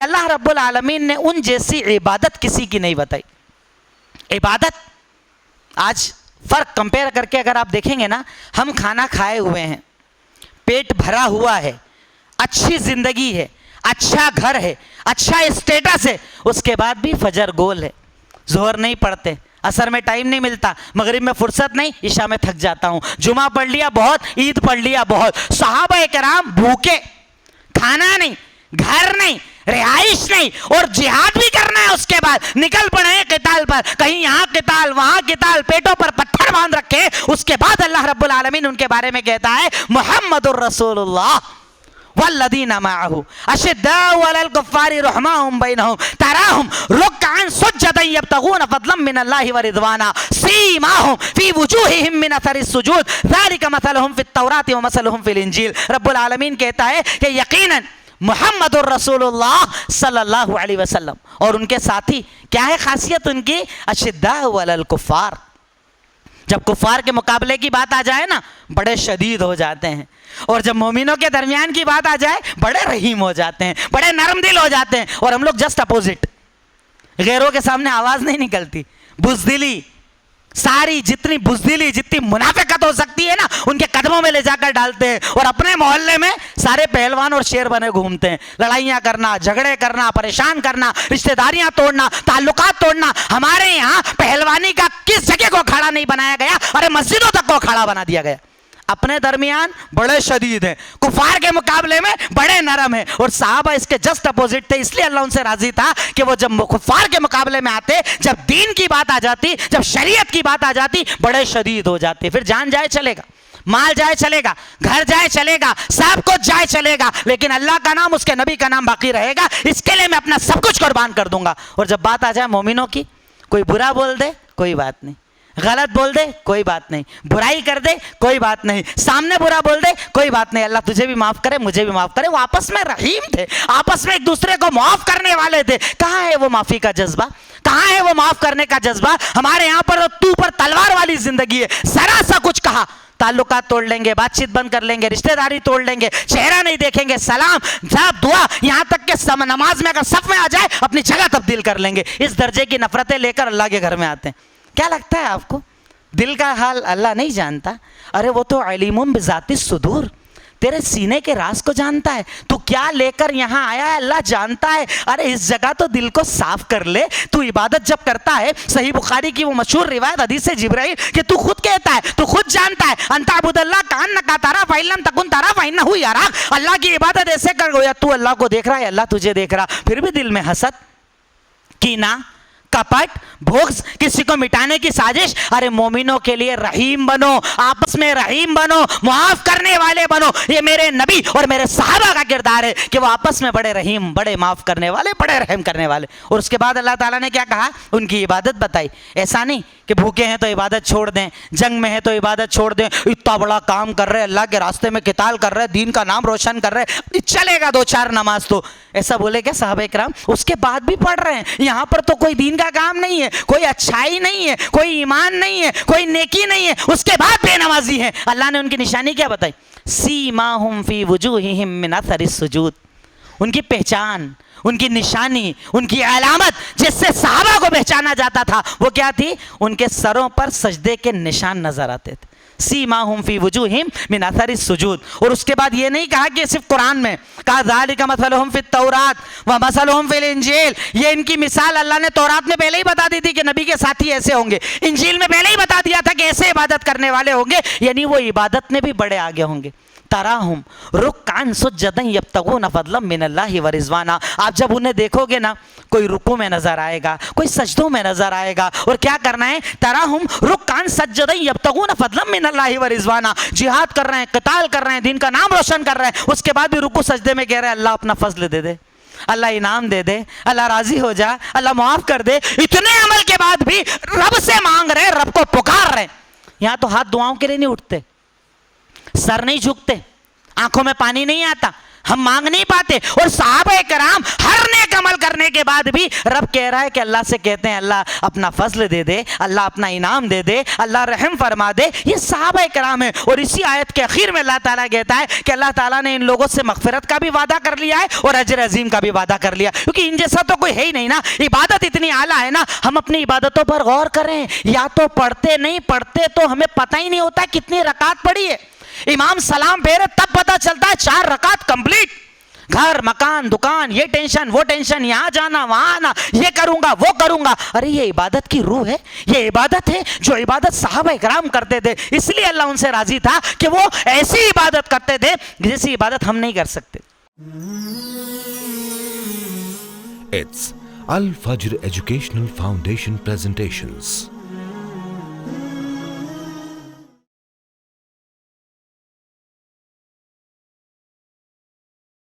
اللہ رب العالمین نے ان جیسی عبادت کسی کی نہیں بتائی. عبادت آج فرق کمپیئر کر کے اگر آپ دیکھیں گے نا, ہم کھانا کھائے ہوئے ہیں, پیٹ بھرا ہوا ہے, اچھی زندگی ہے, اچھا گھر ہے, اچھا اسٹیٹس ہے, اس کے بعد بھی فجر گول ہے, ظہر نہیں پڑھتے, عصر میں ٹائم نہیں ملتا, مغرب میں فرصت نہیں, عشاء میں تھک جاتا ہوں, جمعہ پڑھ لیا بہت, عید پڑھ لیا بہت. صحابہ کرام بھوکے, کھانا نہیں, گھر نہیں, رہائش نہیں, اور جہاد بھی کرنا ہے, اس کے بعد نکل پڑے ہیں قتال پر, کہیں یہاں قتال وہاں قتال, پیٹوں پر پتھر باندھ رکھے. اس کے بعد اللہ رب العالمین ان کے بارے میں کہتا ہے محمد الرسول اللہ والذین معه اشداء علی الکفار رحماء بینہم تراہم رکعا سجدا یبتغون فضلا من اللہ ورضوانا سیماہم فی وجوہہم من اثر السجود ذلک مثلہم فی التوراۃ ومثلہم فی الانجیل. رب العالمین کہتا ہے کہ یقیناً محمد الرسول اللہ صلی اللہ علیہ وسلم اور ان کے ساتھی کیا ہے خاصیت ان کی؟ اشداء علی الکفار. جب کفار کے مقابلے کی بات آ جائے نا بڑے شدید ہو جاتے ہیں, اور جب مومنوں کے درمیان کی بات آ جائے بڑے رحیم ہو جاتے ہیں, بڑے نرم دل ہو جاتے ہیں. اور ہم لوگ جسٹ اپوزٹ, غیروں کے سامنے آواز نہیں نکلتی, بزدلی, ساری جتنی بزدلی جتنی منافقت ہو سکتی ہے نا ان کے قدموں میں لے جا کر ڈالتے ہیں, اور اپنے محلے میں سارے پہلوان اور شیر بنے گھومتے ہیں, لڑائیاں کرنا, جھگڑے کرنا, پریشان کرنا, رشتہ داریاں توڑنا, تعلقات توڑنا. ہمارے یہاں پہلوانی کا کس جگہ کو کھڑا نہیں بنایا گیا, ارے مسجدوں تک کو کھڑا بنا دیا گیا. اپنے درمیان بڑے شدید ہیں, کفار کے مقابلے میں بڑے نرم ہیں. اور صحابہ اس کے جسٹ اپوزٹ تھے, اس لیے اللہ ان سے راضی تھا کہ وہ جب کفار کے مقابلے میں آتے, جب دین کی بات آ جاتی, جب شریعت کی بات آ جاتی, بڑے شدید ہو جاتے. پھر جان جائے چلے گا, مال جائے چلے گا, گھر جائے چلے گا, سب کچھ جائے چلے گا, لیکن اللہ کا نام, اس کے نبی کا نام باقی رہے گا. اس کے لیے میں اپنا سب کچھ قربان کر دوں گا. اور جب بات آ جائے مومنوں کی, کوئی برا بول دے کوئی بات نہیں, غلط بول دے کوئی بات نہیں, برائی کر دے کوئی بات نہیں, سامنے برا بول دے کوئی بات نہیں, اللہ تجھے بھی معاف کرے مجھے بھی معاف کرے. وہ آپس میں رحیم تھے, آپس میں ایک دوسرے کو معاف کرنے والے تھے. کہاں ہے وہ معافی کا جذبہ, کہاں ہے وہ معاف کرنے کا جذبہ؟ ہمارے یہاں پر تو پر تلوار والی زندگی ہے. ذرا سا کچھ کہا تعلقات توڑ لیں گے, بات چیت بند کر لیں گے, رشتہ داری توڑ لیں گے, چہرہ نہیں دیکھیں گے, سلام جاب دعا, یہاں تک کہ نماز میں اگر صف میں آ جائے اپنی جگہ تبدیل کر لیں گے. اس درجے کی نفرتیں لے کر اللہ کے گھر میں آتے ہیں. کیا لگتا ہے آپ کو دل کا حال اللہ نہیں جانتا؟ ارے وہ تو علیم بذات الصدور, تیرے سینے کے راز کو جانتا ہے. تو کیا لے کر یہاں آیا ہے اللہ جانتا ہے. ارے اس جگہ تو دل کو صاف کر لے. تو عبادت جب کرتا ہے, صحیح بخاری کی وہ مشہور روایت حدیث جبرائیل کہ تو خود کہتا ہے, تو خود جانتا ہے, ان تعبد اللہ کانک تراه فإن لم تكن تراه فإنه يراك. اللہ کی عبادت ایسے کر گویا تو اللہ کو دیکھ رہا ہے, اللہ تجھے دیکھ رہا. پھر بھی دل میں حسد, کینہ, کپٹ, بغض, کسی کو مٹانے کی سازش. ارے مومنوں کے لیے رحیم بنو, آپس میں رحیم بنو, معاف کرنے والے بنو. یہ میرے نبی اور میرے صحابہ کا کردار ہے کہ وہ آپس میں بڑے رحیم, بڑے معاف کرنے والے, بڑے رحم کرنے والے. اور اس کے بعد اللہ تعالیٰ نے کیا کہا, ان کی عبادت بتائی. ایسا نہیں کہ بھوکے ہیں تو عبادت چھوڑ دیں, جنگ میں ہیں تو عبادت چھوڑ دیں, اتنا بڑا کام کر رہے, اللہ کے راستے میں قتال کر رہے, دین کا نام روشن کر رہے, چلے گا 2-4 نماز. تو ایسا بولے کیا صحابہ کرام؟ اس کے بعد بھی پڑھ رہے ہیں. یہاں پر تو کوئی دین کا کام نہیں ہے, کوئی اچھائی نہیں ہے, کوئی ایمان نہیں ہے, کوئی نیکی نہیں ہے, اس کے بعد بے نمازی ہیں. اللہ نے ان کی نشانی کیا بتائی؟ سیماہم فی وجوہہم من اثر السجود. ان کی پہچان, ان کی نشانی, ان کی علامت جس سے صحابہ کو پہچانا جاتا تھا وہ کیا تھی؟ ان کے سروں پر سجدے کے نشان نظر آتے تھے. سیماہم فی وجوہہم من اثر السجود. اور اس کے بعد یہ نہیں کہا کہ صرف قرآن میں کہا ذالک مثلہم فی التوراۃ ومثلہم فی الانجیل. یہ ان کی مثال اللہ نے تورات میں پہلے ہی بتا دی تھی کہ نبی کے ساتھی ایسے ہوں گے, انجیل میں پہلے ہی بتا دیا تھا کہ ایسے عبادت کرنے والے ہوں گے, یعنی وہ عبادت میں بھی بڑے آگے ہوں گے. تراہم رکعا سجدا یبتغون فضلا من اللہ ورضوانا. آپ جب انہیں دیکھو گے نا, کوئی رکوع میں نظر آئے گا, کوئی سجدوں میں نظر آئے گا. اور کیا کرنا ہے؟ تراہم رکعا سجدا یبتغون فضلا من اللہ ورضوانا. جہاد کر رہے ہیں, قتال کر رہے ہیں, دین کا نام روشن کر رہے ہیں, اس کے بعد بھی رکوع سجدے میں کہہ رہے ہیں اللہ اپنا فضل دے دے, اللہ انعام دے دے, اللہ راضی ہو جا, اللہ معاف کر دے. اتنے عمل کے بعد بھی رب سے مانگ رہے, رب کو پکار رہے. یہاں تو ہاتھ دعاؤں کے لیے نہیں اٹھتے, سر نہیں جھکتے, آنکھوں میں پانی نہیں آتا, ہم مانگ نہیں پاتے. اور صحابہ کرام ہر نیک عمل کرنے کے بعد بھی رب کہہ رہا ہے کہ اللہ سے کہتے ہیں اللہ اپنا فضل دے دے, اللہ اپنا انعام دے دے, اللہ رحم فرما دے. یہ صحابہ کرام ہیں. اور اسی آیت کے اخیر میں اللہ تعالیٰ کہتا ہے کہ اللہ تعالیٰ نے ان لوگوں سے مغفرت کا بھی وعدہ کر لیا ہے اور اجر عظیم کا بھی وعدہ کر لیا, کیونکہ ان جیسا تو کوئی ہے ہی نہیں نا. عبادت اتنی اعلیٰ ہے نا, ہم اپنی عبادتوں پر غور کریں. یا تو پڑھتے نہیں, پڑھتے تو ہمیں پتہ ہی نہیں ہوتا کتنی رکعت پڑھی ہے. امام سلام پھیرے تب پتہ چلتا ہے 4 رکعت کمپلیٹ. گھر مکان دکان, یہ ٹینشن وہ ٹینشن, یہاں جانا وہاں آنا, یہ کروں گا وہ کروں گا. ارے یہ عبادت کی روح ہے, یہ عبادت ہے جو عبادت صحابہ کرام کرتے تھے. اس لیے اللہ ان سے راضی تھا کہ وہ ایسی عبادت کرتے تھے جیسی عبادت ہم نہیں کر سکتے. It's Al Fajr Educational Foundation presentations.